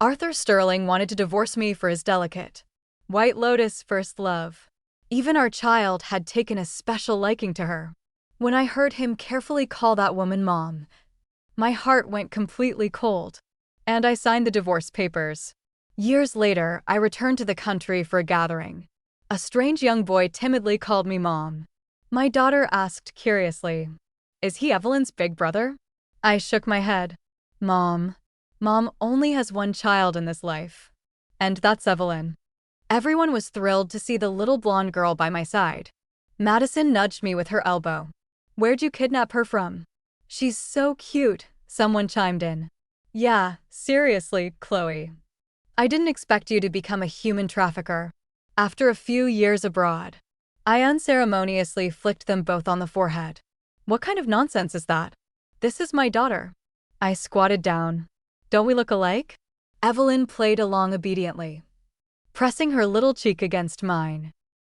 Arthur Sterling wanted to divorce me for his delicate white lotus first love. Even our child had taken a special liking to her. When I heard him carefully call that woman Mom, my heart went completely cold, and I signed the divorce papers. Years later, I returned to the country for a gathering. A strange young boy timidly called me Mom. My daughter asked curiously, "Is he Evelyn's big brother?" I shook my head. Mom only has one child in this life, and that's Evelyn." Everyone was thrilled to see the little blonde girl by my side. Madison nudged me with her elbow. "Where'd you kidnap her from?" "She's so cute," someone chimed in. "Yeah, seriously, Chloe. I didn't expect you to become a human trafficker." After a few years abroad, I unceremoniously flicked them both on the forehead. "What kind of nonsense is that? This is my daughter." I squatted down. "Don't we look alike?" Evelyn played along obediently, pressing her little cheek against mine.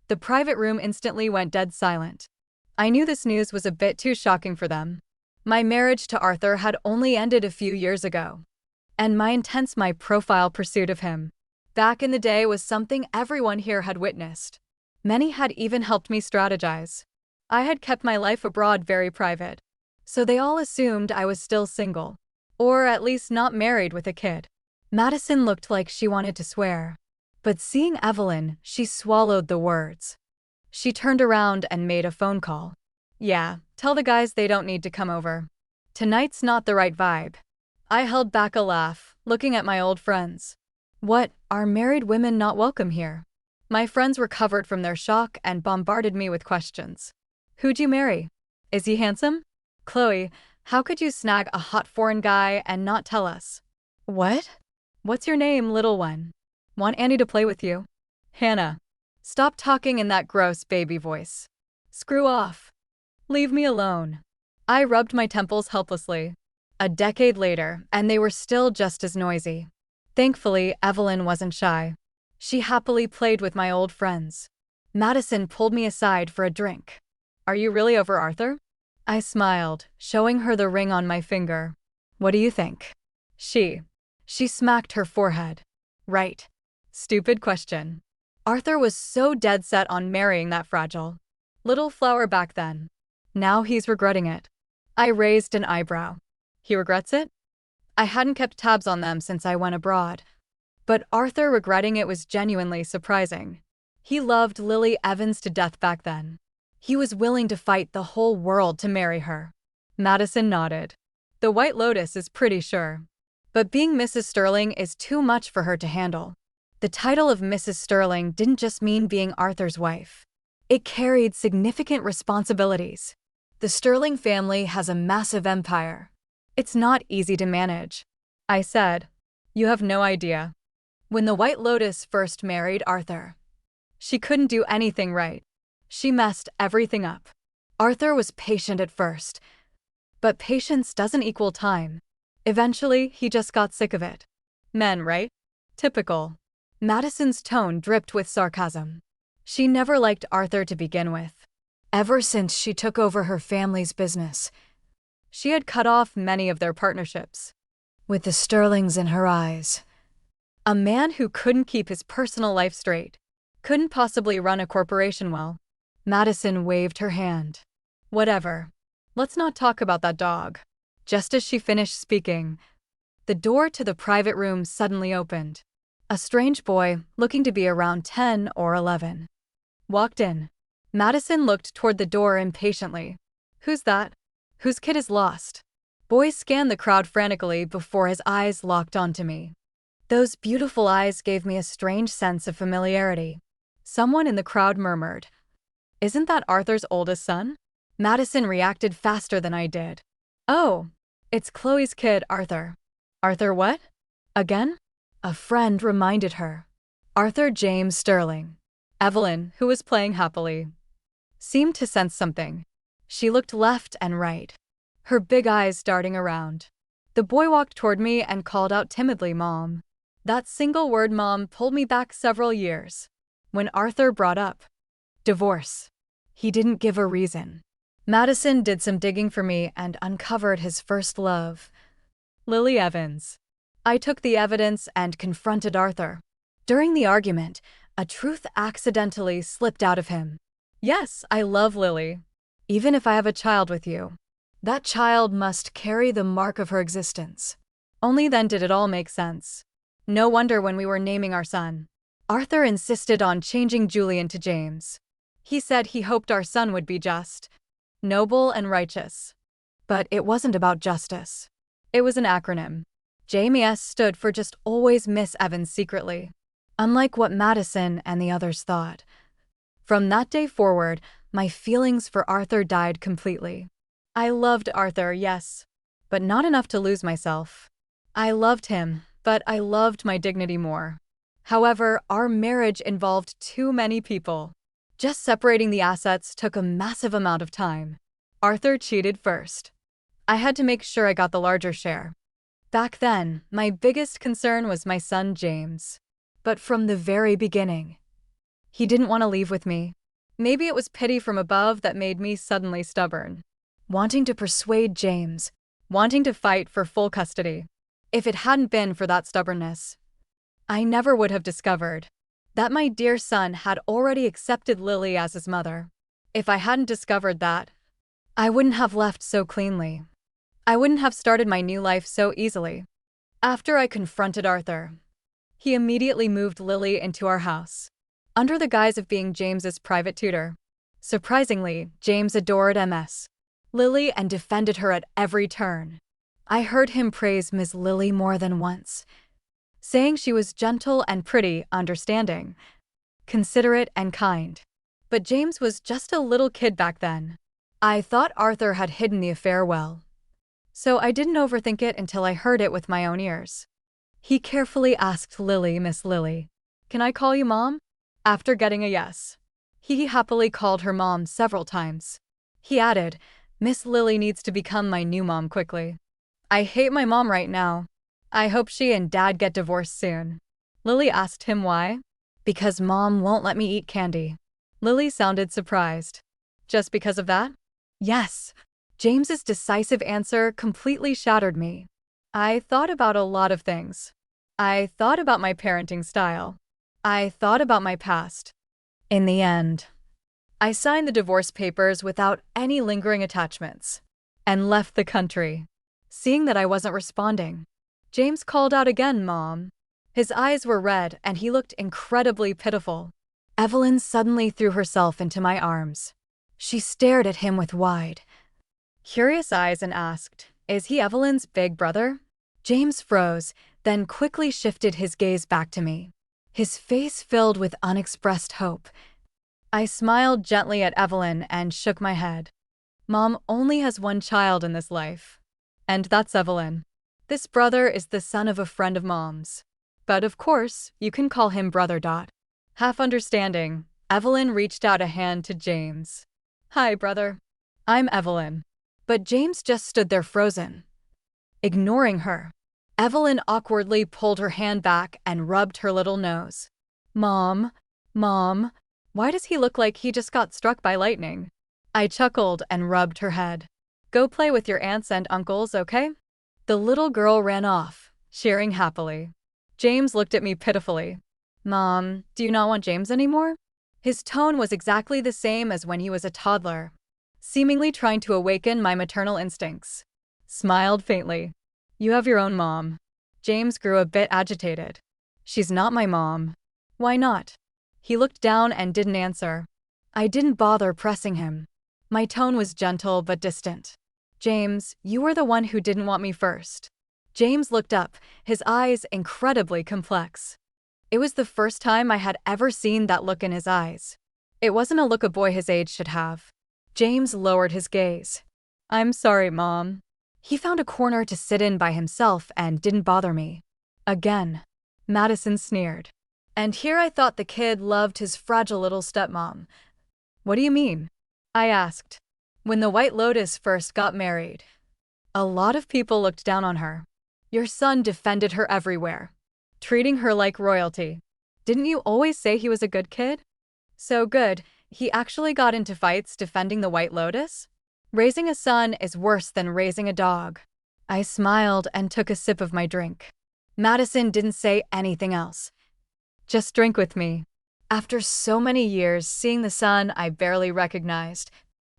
The private room instantly went dead silent. I knew this news was a bit too shocking for them. My marriage to Arthur had only ended a few years ago, and my intense high-profile pursuit of him back in the day was something everyone here had witnessed. Many had even helped me strategize. I had kept my life abroad very private, so they all assumed I was still single, or at least not married with a kid. Madison looked like she wanted to swear, but seeing Evelyn, she swallowed the words. She turned around and made a phone call. "Yeah, tell the guys they don't need to come over. Tonight's not the right vibe." I held back a laugh, looking at my old friends. What, are married women not welcome here? My friends recovered from their shock and bombarded me with questions. "Who'd you marry? Is he handsome? Chloe, how could you snag a hot foreign guy and not tell us?" "What? What's your name, little one? Want Annie to play with you?" "Hannah. Stop talking in that gross baby voice. Screw off. Leave me alone." I rubbed my temples helplessly. A decade later, and they were still just as noisy. Thankfully, Evelyn wasn't shy. She happily played with my old friends. Madison pulled me aside for a drink. "Are you really over Arthur?" I smiled, showing her the ring on my finger. "What do you think?" She smacked her forehead. "Right. Stupid question. Arthur was so dead set on marrying that fragile little flower back then. Now he's regretting it." I raised an eyebrow. "He regrets it?" I hadn't kept tabs on them since I went abroad, but Arthur regretting it was genuinely surprising. He loved Lily Evans to death back then. He was willing to fight the whole world to marry her. Madison nodded. "The White Lotus is pretty sure. But being Mrs. Sterling is too much for her to handle." The title of Mrs. Sterling didn't just mean being Arthur's wife. It carried significant responsibilities. The Sterling family has a massive empire. It's not easy to manage. I said, "You have no idea. When the White Lotus first married Arthur, she couldn't do anything right. She messed everything up. Arthur was patient at first, but patience doesn't equal time. Eventually, he just got sick of it. Men, right? Typical." Madison's tone dripped with sarcasm. She never liked Arthur to begin with. Ever since she took over her family's business, she had cut off many of their partnerships. With the Sterlings in her eyes, a man who couldn't keep his personal life straight couldn't possibly run a corporation well. Madison waved her hand. "Whatever. Let's not talk about that dog." Just as she finished speaking, the door to the private room suddenly opened. A strange boy, looking to be around 10 or 11, walked in. Madison looked toward the door impatiently. "Who's that? Whose kid is lost?" Boy scanned the crowd frantically before his eyes locked onto me. Those beautiful eyes gave me a strange sense of familiarity. Someone in the crowd murmured, "Isn't that Arthur's oldest son?" Madison reacted faster than I did. "Oh, it's Chloe's kid, Arthur." "Arthur what? Again?" A friend reminded her. "Arthur James Sterling." Evelyn, who was playing happily, seemed to sense something. She looked left and right, her big eyes darting around. The boy walked toward me and called out timidly, "Mom." That single word, "Mom," pulled me back several years. When Arthur brought up divorce, he didn't give a reason. Madison did some digging for me and uncovered his first love, Lily Evans. I took the evidence and confronted Arthur. During the argument, a truth accidentally slipped out of him. Yes, I love Lily. Even if I have a child with you, that child must carry the mark of her existence. Only then did it all make sense. No wonder when we were naming our son, Arthur insisted on changing Julian to James. He said he hoped our son would be just, noble, and righteous. But it wasn't about justice. It was an acronym. JMS stood for Just Always Miss Evans Secretly, unlike what Madison and the others thought. From that day forward, my feelings for Arthur died completely. I loved Arthur, yes, but not enough to lose myself. I loved him, but I loved my dignity more. However, our marriage involved too many people. Just separating the assets took a massive amount of time. Arthur cheated first. I had to make sure I got the larger share. Back then, my biggest concern was my son James. But from the very beginning, he didn't want to leave with me. Maybe it was pity from above that made me suddenly stubborn, wanting to persuade James, wanting to fight for full custody. If it hadn't been for that stubbornness, I never would have discovered that my dear son had already accepted Lily as his mother. If I hadn't discovered that, I wouldn't have left so cleanly. I wouldn't have started my new life so easily. After I confronted Arthur, he immediately moved Lily into our house, under the guise of being James's private tutor. Surprisingly, James adored Ms. Lily and defended her at every turn. I heard him praise Miss Lily more than once, saying she was gentle and pretty, understanding, considerate and kind. But James was just a little kid back then. I thought Arthur had hidden the affair well, so I didn't overthink it until I heard it with my own ears. He carefully asked Lily, Miss Lily, "Can I call you Mom?" After getting a yes, he happily called her Mom several times. He added, "Miss Lily needs to become my new mom quickly. I hate my mom right now. I hope she and Dad get divorced soon." Lily asked him why. "Because Mom won't let me eat candy." Lily sounded surprised. "Just because of that?" "Yes." James's decisive answer completely shattered me. I thought about a lot of things. I thought about my parenting style. I thought about my past. In the end, I signed the divorce papers without any lingering attachments and left the country. Seeing that I wasn't responding, James called out again, "Mom." His eyes were red and he looked incredibly pitiful. Evelyn suddenly threw herself into my arms. She stared at him with wide, curious eyes and asked, "Is he Evelyn's big brother?" James froze, then quickly shifted his gaze back to me, his face filled with unexpressed hope. I smiled gently at Evelyn and shook my head. Mom only has one child in this life, and that's Evelyn. This brother is the son of a friend of Mom's. But of course, you can call him Brother. Half understanding, Evelyn reached out a hand to James. "Hi, brother. I'm Evelyn." But James just stood there frozen, ignoring her. Evelyn awkwardly pulled her hand back and rubbed her little nose. Mom, why does he look like he just got struck by lightning?" I chuckled and rubbed her head. "Go play with your aunts and uncles, okay?" The little girl ran off, cheering happily. James looked at me pitifully. "Mom, do you not want James anymore?" His tone was exactly the same as when he was a toddler, seemingly trying to awaken my maternal instincts. Smiled faintly. "You have your own mom." James grew a bit agitated. "She's not my mom." "Why not?" He looked down and didn't answer. I didn't bother pressing him. My tone was gentle but distant. "James, you were the one who didn't want me first." James looked up, his eyes incredibly complex. It was the first time I had ever seen that look in his eyes. It wasn't a look a boy his age should have. James lowered his gaze. "I'm sorry, Mom." He found a corner to sit in by himself and didn't bother me. Again, Madison sneered. And here I thought the kid loved his fragile little stepmom. "What do you mean?" I asked. "When the White Lotus first got married, a lot of people looked down on her. Your son defended her everywhere, treating her like royalty. Didn't you always say he was a good kid?" "So good, he actually got into fights defending the White Lotus?" "Raising a son is worse than raising a dog." I smiled and took a sip of my drink. Madison didn't say anything else. Just drink with me. After so many years seeing the son I barely recognized,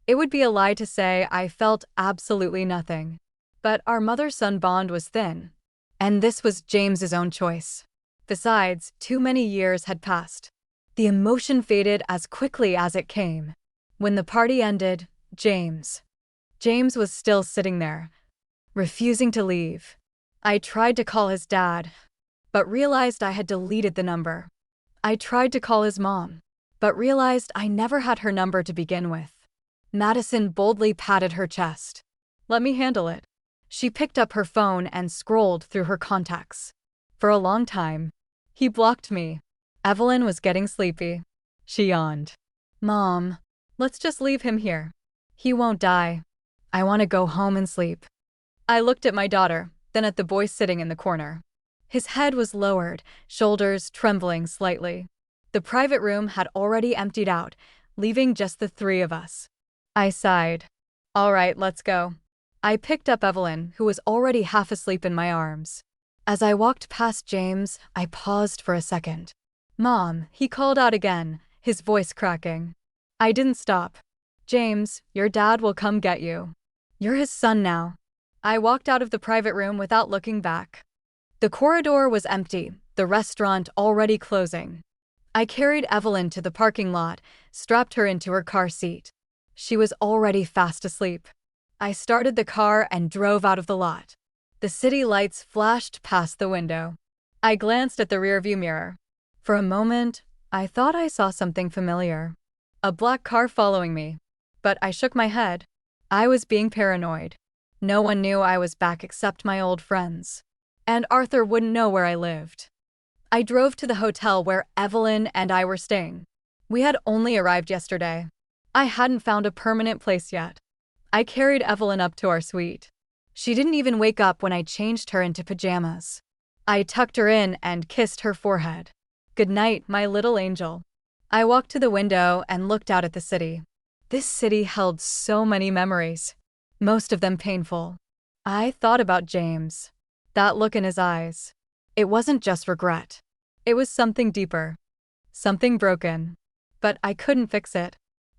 it would be a lie to say I felt absolutely nothing. But our mother-son bond was thin. And this was James's own choice. Besides, too many years had passed. The emotion faded as quickly as it came. When the party ended, James was still sitting there, refusing to leave. I tried to call his dad, but realized I had deleted the number. I tried to call his mom, but realized I never had her number to begin with. Madison boldly patted her chest. Let me handle it. She picked up her phone and scrolled through her contacts. For a long time, he blocked me. Evelyn was getting sleepy. She yawned. Mom, let's just leave him here. He won't die. I want to go home and sleep. I looked at my daughter, then at the boy sitting in the corner. His head was lowered, shoulders trembling slightly. The private room had already emptied out, leaving just the three of us. I sighed. All right, let's go. I picked up Evelyn, who was already half asleep in my arms. As I walked past James, I paused for a second. Mom, he called out again, his voice cracking. I didn't stop. James, your dad will come get you. You're his son now. I walked out of the private room without looking back. The corridor was empty, the restaurant already closing. I carried Evelyn to the parking lot, strapped her into her car seat. She was already fast asleep. I started the car and drove out of the lot. The city lights flashed past the window. I glanced at the rearview mirror. For a moment, I thought I saw something familiar. A black car following me. But I shook my head. I was being paranoid. No one knew I was back except my old friends. And Arthur wouldn't know where I lived. I drove to the hotel where Evelyn and I were staying. We had only arrived yesterday. I hadn't found a permanent place yet. I carried Evelyn up to our suite. She didn't even wake up when I changed her into pajamas. I tucked her in and kissed her forehead. Good night, my little angel. I walked to the window and looked out at the city. This city held so many memories, most of them painful. I thought about James. That look in his eyes. It wasn't just regret. It was something deeper. Something broken. But I couldn't fix it.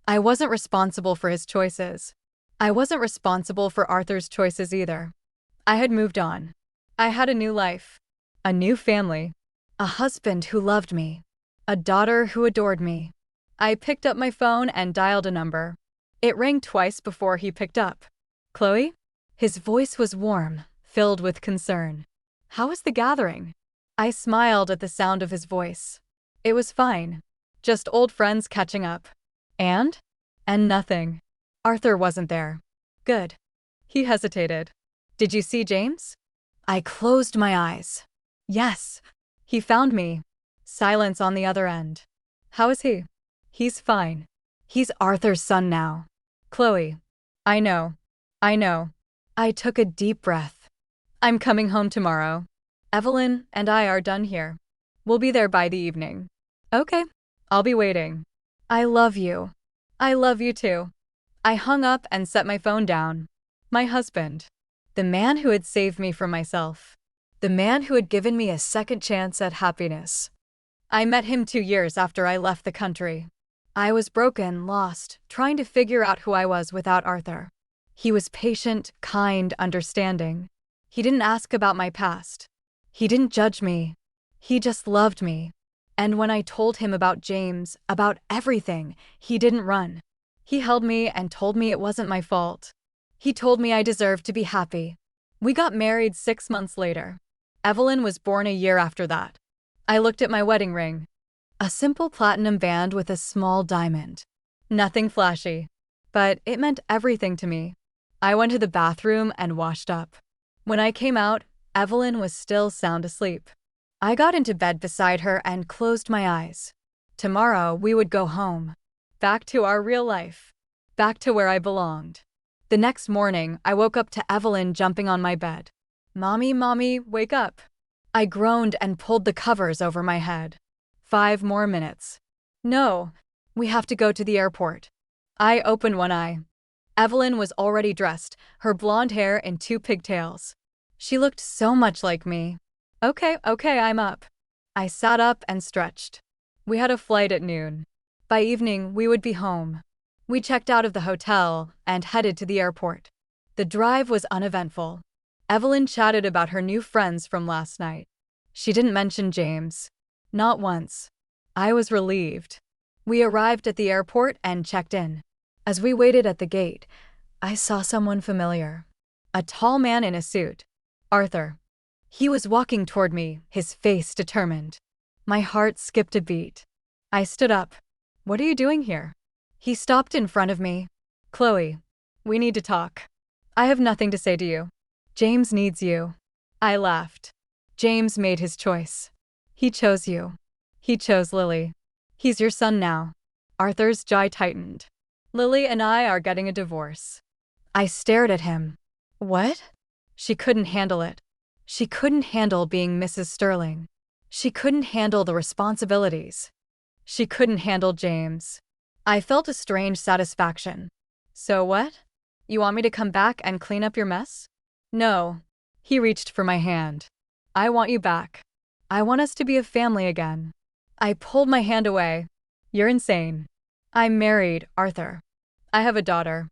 I wasn't responsible for his choices. I wasn't responsible for Arthur's choices either. I had moved on. I had a new life. A new family. A husband who loved me. A daughter who adored me. I picked up my phone and dialed a number. It rang twice before he picked up. Chloe? His voice was warm, filled with concern. How was the gathering? I smiled at the sound of his voice. It was fine. Just old friends catching up. And nothing. Arthur wasn't there. Good. He hesitated. Did you see James? I closed my eyes. Yes. He found me. Silence on the other end. How is he? He's fine. He's Arthur's son now. Chloe. I know. I took a deep breath. I'm coming home tomorrow. Evelyn and I are done here. We'll be there by the evening. Okay. I'll be waiting. I love you. I love you too. I hung up and set my phone down. My husband. The man who had saved me from myself. The man who had given me a second chance at happiness. I met him 2 years after I left the country. I was broken, lost, trying to figure out who I was without Arthur. He was patient, kind, understanding. He didn't ask about my past. He didn't judge me. He just loved me. And when I told him about James, about everything, he didn't run. He held me and told me it wasn't my fault. He told me I deserved to be happy. We got married 6 months later. Evelyn was born a year after that. I looked at my wedding ring. A simple platinum band with a small diamond. Nothing flashy. But it meant everything to me. I went to the bathroom and washed up. When I came out, Evelyn was still sound asleep. I got into bed beside her and closed my eyes. Tomorrow we would go home. Back to our real life. Back to where I belonged. The next morning, I woke up to Evelyn jumping on my bed. Mommy, wake up. I groaned and pulled the covers over my head. 5 more minutes. No, we have to go to the airport. I opened one eye. Evelyn was already dressed, her blonde hair in 2 pigtails. She looked so much like me. Okay, I'm up. I sat up and stretched. We had a flight at noon. By evening, we would be home. We checked out of the hotel and headed to the airport. The drive was uneventful. Evelyn chatted about her new friends from last night. She didn't mention James. Not once. I was relieved. We arrived at the airport and checked in. As we waited at the gate, I saw someone familiar. A tall man in a suit. Arthur. He was walking toward me, his face determined. My heart skipped a beat. I stood up. What are you doing here? He stopped in front of me. Chloe, we need to talk. I have nothing to say to you. James needs you. I laughed. James made his choice. He chose you. He chose Lily. He's your son now. Arthur's jaw tightened. Lily and I are getting a divorce. I stared at him. What? She couldn't handle it. She couldn't handle being Mrs. Sterling. She couldn't handle the responsibilities. She couldn't handle James. I felt a strange satisfaction. So what? You want me to come back and clean up your mess? No. He reached for my hand. I want you back. I want us to be a family again. I pulled my hand away. You're insane. I'm married, Arthur. I have a daughter.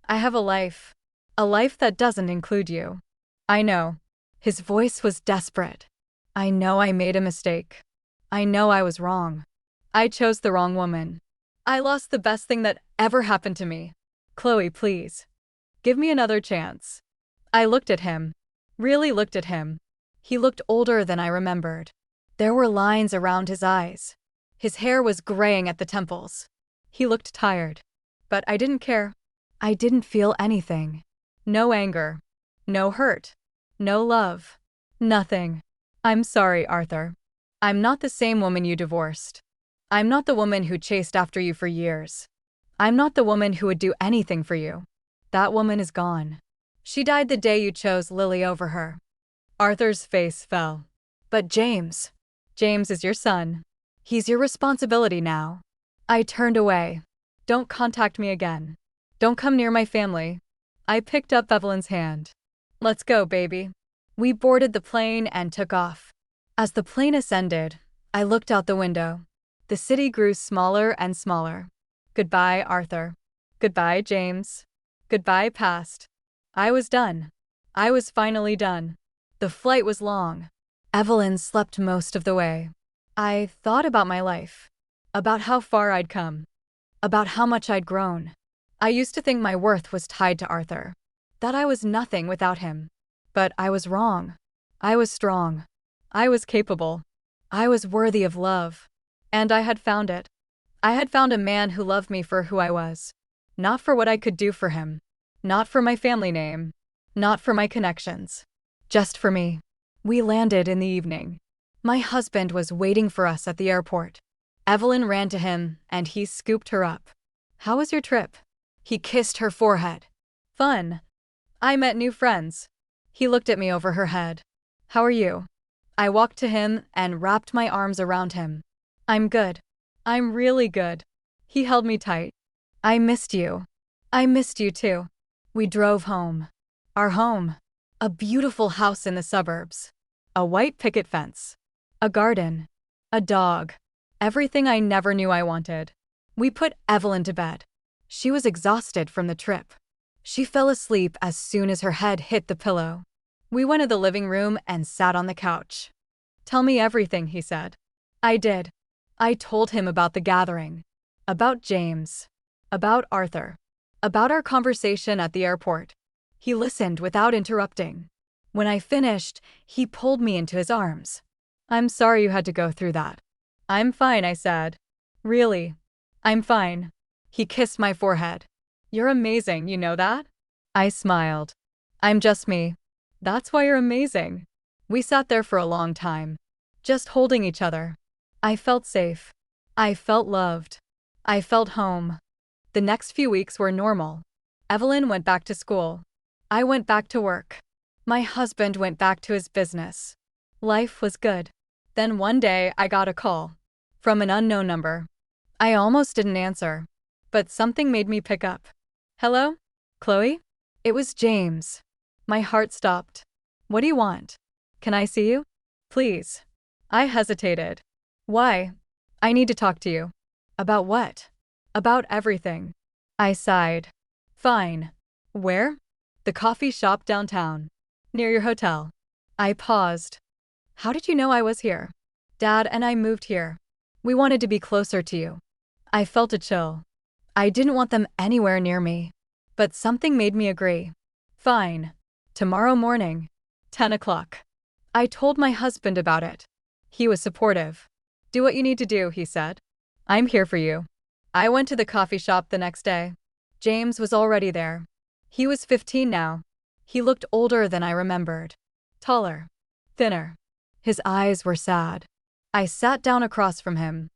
I have a life. A life that doesn't include you. I know. His voice was desperate. I know I made a mistake. I know I was wrong. I chose the wrong woman. I lost the best thing that ever happened to me. Chloe, please. Give me another chance. I looked at him. Really looked at him. He looked older than I remembered. There were lines around his eyes. His hair was graying at the temples. He looked tired. But I didn't care. I didn't feel anything. No anger. No hurt. No love. Nothing. I'm sorry, Arthur. I'm not the same woman you divorced. I'm not the woman who chased after you for years. I'm not the woman who would do anything for you. That woman is gone. She died the day you chose Lily over her. Arthur's face fell. But James. James is your son. He's your responsibility now. I turned away. Don't contact me again. Don't come near my family. I picked up Evelyn's hand. Let's go, baby. We boarded the plane and took off. As the plane ascended, I looked out the window. The city grew smaller and smaller. Goodbye, Arthur. Goodbye, James. Goodbye, past. I was done. I was finally done. The flight was long. Evelyn slept most of the way. I thought about my life. About how far I'd come. About how much I'd grown. I used to think my worth was tied to Arthur. That I was nothing without him. But I was wrong. I was strong. I was capable. I was worthy of love. And I had found it. I had found a man who loved me for who I was. Not for what I could do for him. Not for my family name. Not for my connections. Just for me. We landed in the evening. My husband was waiting for us at the airport. Evelyn ran to him, and he scooped her up. How was your trip? He kissed her forehead. Fun. I met new friends. He looked at me over her head. How are you? I walked to him and wrapped my arms around him. I'm good. I'm really good. He held me tight. I missed you. I missed you too. We drove home. Our home. A beautiful house in the suburbs. A white picket fence. A garden. A dog. Everything I never knew I wanted. We put Evelyn to bed. She was exhausted from the trip. She fell asleep as soon as her head hit the pillow. We went to the living room and sat on the couch. Tell me everything, he said. I did. I told him about the gathering. About James. About Arthur. About our conversation at the airport. He listened without interrupting. When I finished, he pulled me into his arms. I'm sorry you had to go through that. I'm fine, I said. Really? I'm fine. He kissed my forehead. You're amazing, you know that? I smiled. I'm just me. That's why you're amazing. We sat there for a long time, just holding each other. I felt safe. I felt loved. I felt home. The next few weeks were normal. Evelyn went back to school. I went back to work. My husband went back to his business. Life was good. Then one day I got a call. From an unknown number. I almost didn't answer. But something made me pick up. Hello? Chloe? It was James. My heart stopped. What do you want? Can I see you? Please. I hesitated. Why? I need to talk to you. About what? About everything. I sighed. Fine. Where? The coffee shop downtown. Near your hotel. I paused. How did you know I was here? Dad and I moved here. We wanted to be closer to you. I felt a chill. I didn't want them anywhere near me. But something made me agree. Fine. Tomorrow morning. 10 o'clock. I told my husband about it. He was supportive. Do what you need to do, he said. I'm here for you. I went to the coffee shop the next day. James was already there. He was 15 now. He looked older than I remembered. Taller. Thinner. His eyes were sad. I sat down across from him.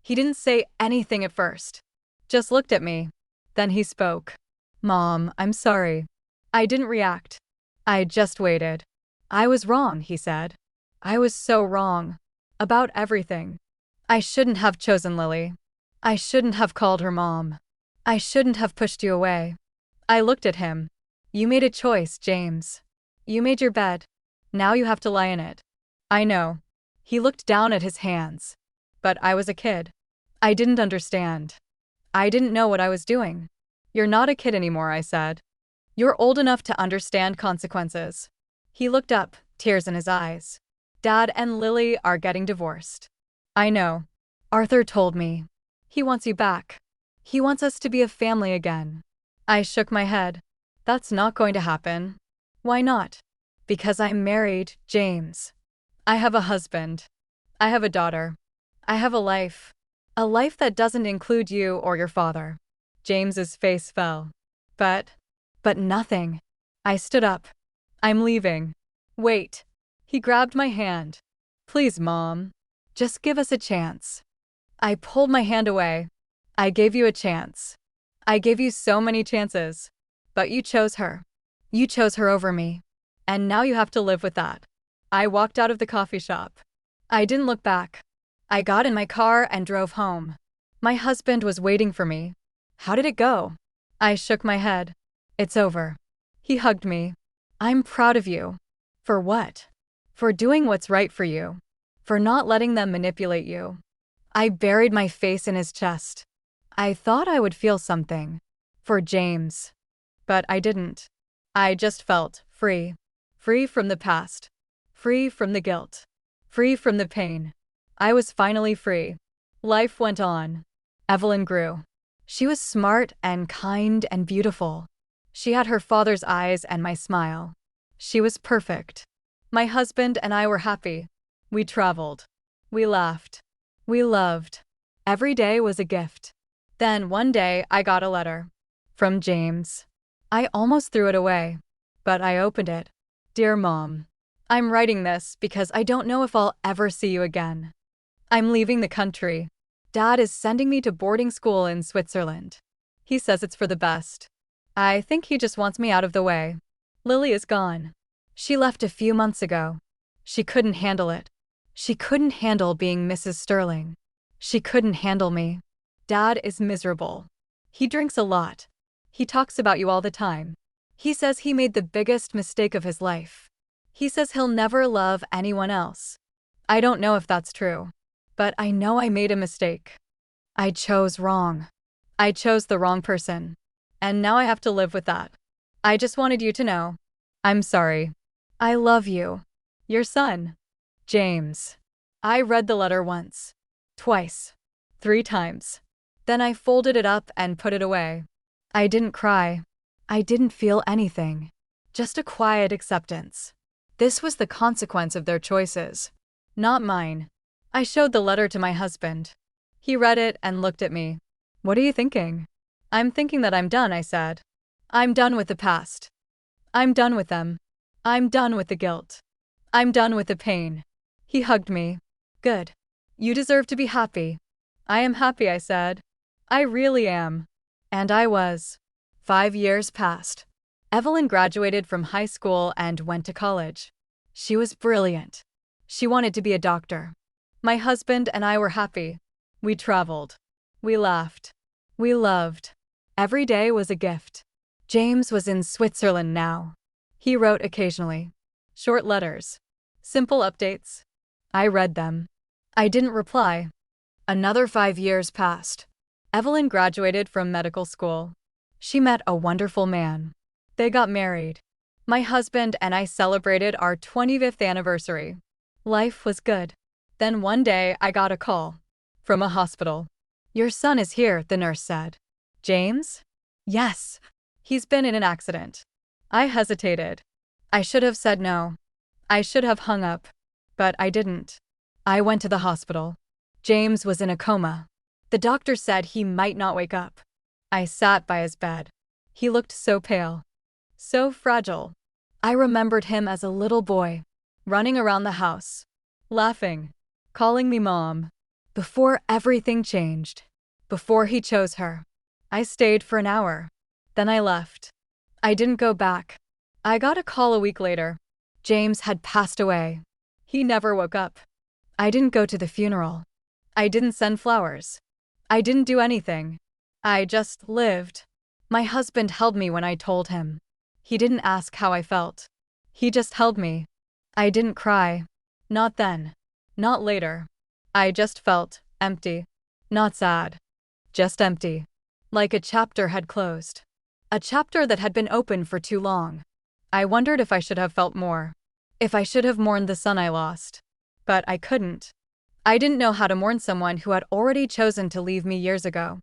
He didn't say anything at first. Just looked at me. Then he spoke. Mom, I'm sorry. I didn't react. I just waited. I was wrong, he said. I was so wrong. About everything. I shouldn't have chosen Lily. I shouldn't have called her mom. I shouldn't have pushed you away. I looked at him. You made a choice, James. You made your bed. Now you have to lie in it. I know. He looked down at his hands. But I was a kid. I didn't understand. I didn't know what I was doing. You're not a kid anymore, I said. You're old enough to understand consequences. He looked up, tears in his eyes. Dad and Lily are getting divorced. I know. Arthur told me. He wants you back. He wants us to be a family again. I shook my head. That's not going to happen. Why not? Because I'm married, James. I have a husband. I have a daughter. I have a life. A life that doesn't include you or your father. James's face fell. But nothing. I stood up. I'm leaving. Wait. He grabbed my hand. Please, Mom. Just give us a chance. I pulled my hand away. I gave you a chance. I gave you so many chances. But you chose her. You chose her over me. And now you have to live with that. I walked out of the coffee shop. I didn't look back. I got in my car and drove home. My husband was waiting for me. How did it go? I shook my head. It's over. He hugged me. I'm proud of you. For what? For doing what's right for you. For not letting them manipulate you. I buried my face in his chest. I thought I would feel something. For James. But I didn't. I just felt free. Free from the past. Free from the guilt. Free from the pain. I was finally free. Life went on. Evelyn grew. She was smart and kind and beautiful. She had her father's eyes and my smile. She was perfect. My husband and I were happy. We traveled. We laughed. We loved. Every day was a gift. Then one day I got a letter. From James. I almost threw it away. But I opened it. Dear Mom. I'm writing this because I don't know if I'll ever see you again. I'm leaving the country. Dad is sending me to boarding school in Switzerland. He says it's for the best. I think he just wants me out of the way. Lily is gone. She left a few months ago. She couldn't handle it. She couldn't handle being Mrs. Sterling. She couldn't handle me. Dad is miserable. He drinks a lot. He talks about you all the time. He says he made the biggest mistake of his life. He says he'll never love anyone else. I don't know if that's true. But I know I made a mistake. I chose wrong. I chose the wrong person. And now I have to live with that. I just wanted you to know. I'm sorry. I love you. Your son. James. I read the letter once. Twice. 3 times. Then I folded it up and put it away. I didn't cry. I didn't feel anything. Just a quiet acceptance. This was the consequence of their choices. Not mine. I showed the letter to my husband. He read it and looked at me. What are you thinking? I'm thinking that I'm done, I said. I'm done with the past. I'm done with them. I'm done with the guilt. I'm done with the pain. He hugged me. Good. You deserve to be happy. I am happy, I said. I really am. And I was. 5 years passed. Evelyn graduated from high school and went to college. She was brilliant. She wanted to be a doctor. My husband and I were happy. We traveled. We laughed. We loved. Every day was a gift. James was in Switzerland now. He wrote occasionally. Short letters. Simple updates. I read them. I didn't reply. Another 5 years passed. Evelyn graduated from medical school. She met a wonderful man. They got married. My husband and I celebrated our 25th anniversary. Life was good. Then one day I got a call. From a hospital. "Your son is here," the nurse said. "James?" "Yes. He's been in an accident." I hesitated. I should have said no. I should have hung up. But I didn't. I went to the hospital. James was in a coma. The doctor said he might not wake up. I sat by his bed. He looked so pale. So fragile. I remembered him as a little boy, running around the house, laughing, calling me mom. Before everything changed. Before he chose her. I stayed for an hour. Then I left. I didn't go back. I got a call a week later. James had passed away. He never woke up. I didn't go to the funeral. I didn't send flowers. I didn't do anything. I just lived. My husband held me when I told him. He didn't ask how I felt. He just held me. I didn't cry. Not then. Not later. I just felt empty. Not sad. Just empty. Like a chapter had closed. A chapter that had been open for too long. I wondered if I should have felt more. If I should have mourned the son I lost. But I couldn't. I didn't know how to mourn someone who had already chosen to leave me years ago.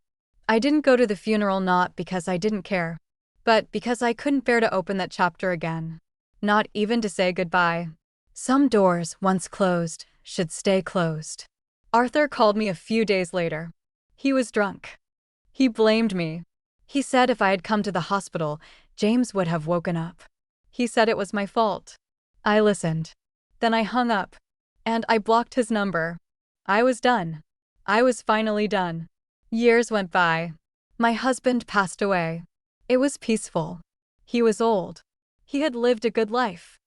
I didn't go to the funeral not because I didn't care, but because I couldn't bear to open that chapter again. Not even to say goodbye. Some doors, once closed, should stay closed. Arthur called me a few days later. He was drunk. He blamed me. He said if I had come to the hospital, James would have woken up. He said it was my fault. I listened. Then I hung up. And I blocked his number. I was done. I was finally done. Years went by. My husband passed away. It was peaceful. He was old. He had lived a good life.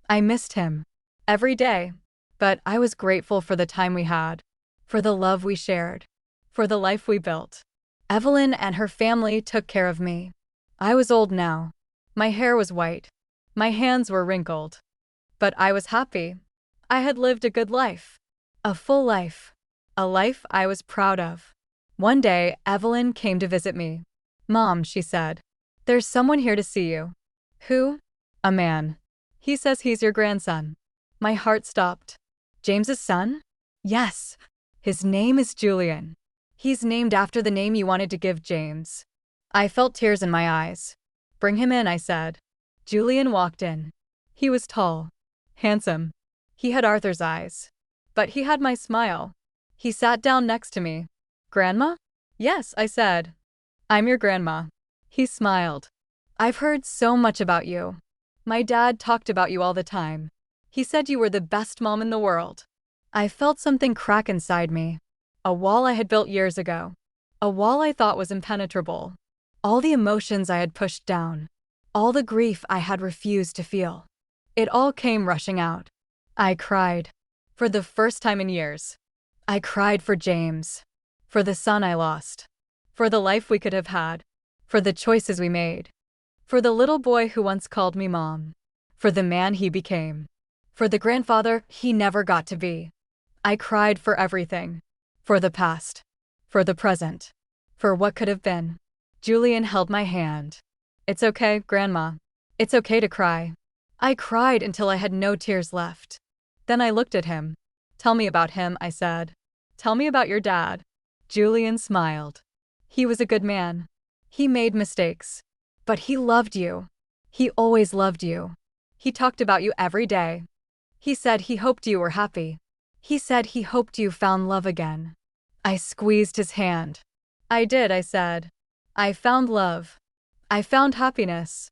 I missed him. Every day. But I was grateful for the time we had. For the love we shared. For the life we built. Evelyn and her family took care of me. I was old now. My hair was white. My hands were wrinkled. But I was happy. I had lived a good life. A full life. A life I was proud of. One day, Evelyn came to visit me. "Mom," she said. "There's someone here to see you." "Who?" "A man. He says he's your grandson." My heart stopped. "James's son?" "Yes. His name is Julian. He's named after the name you wanted to give James." I felt tears in my eyes. "Bring him in," I said. Julian walked in. He was tall. Handsome. He had Arthur's eyes. But he had my smile. He sat down next to me. "Grandma?" "Yes," I said. "I'm your grandma." He smiled. "I've heard so much about you. My dad talked about you all the time. He said you were the best mom in the world." I felt something crack inside me. A wall I had built years ago. A wall I thought was impenetrable. All the emotions I had pushed down. All the grief I had refused to feel. It all came rushing out. I cried. For the first time in years. I cried for James. For the son I lost. For the life we could have had. For the choices we made. For the little boy who once called me mom. For the man he became. For the grandfather he never got to be. I cried for everything. For the past. For the present. For what could have been. Julian held my hand. "It's okay, Grandma. It's okay to cry." I cried until I had no tears left. Then I looked at him. "Tell me about him," I said. "Tell me about your dad." Julian smiled. "He was a good man. He made mistakes. But he loved you. He always loved you. He talked about you every day. He said he hoped you were happy. He said he hoped you found love again." I squeezed his hand. "I did," I said. "I found love. I found happiness.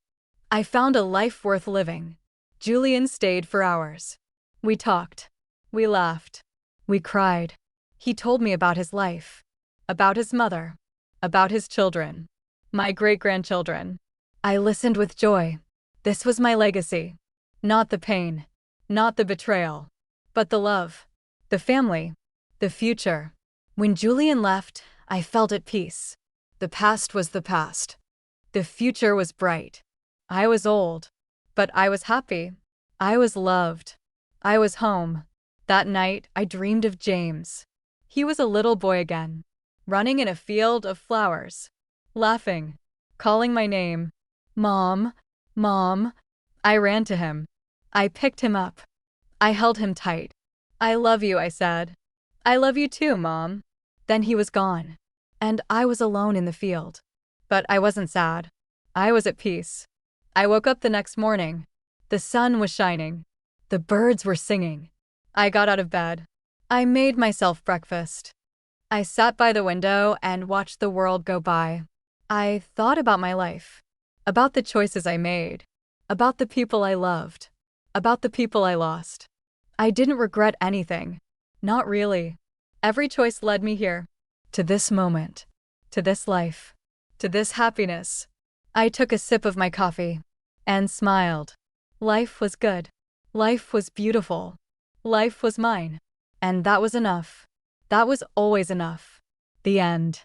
I found a life worth living." Julian stayed for hours. We talked. We laughed. We cried. He told me about his life. About his mother. About his children. My great-grandchildren. I listened with joy. This was my legacy. Not the pain. Not the betrayal. But the love. The family. The future. When Julian left, I felt at peace. The past was the past. The future was bright. I was old. But I was happy. I was loved. I was home. That night, I dreamed of James. He was a little boy again, running in a field of flowers, laughing, calling my name. Mom, Mom. I ran to him. I picked him up. I held him tight. I love you, I said. I love you too, Mom. Then he was gone, and I was alone in the field. But I wasn't sad. I was at peace. I woke up the next morning. The sun was shining. The birds were singing. I got out of bed. I made myself breakfast. I sat by the window and watched the world go by. I thought about my life, about the choices I made, about the people I loved, about the people I lost. I didn't regret anything. Not really. Every choice led me here, to this moment, to this life, to this happiness. I took a sip of my coffee and smiled. Life was good. Life was beautiful. Life was mine. And that was enough. That was always enough. The end.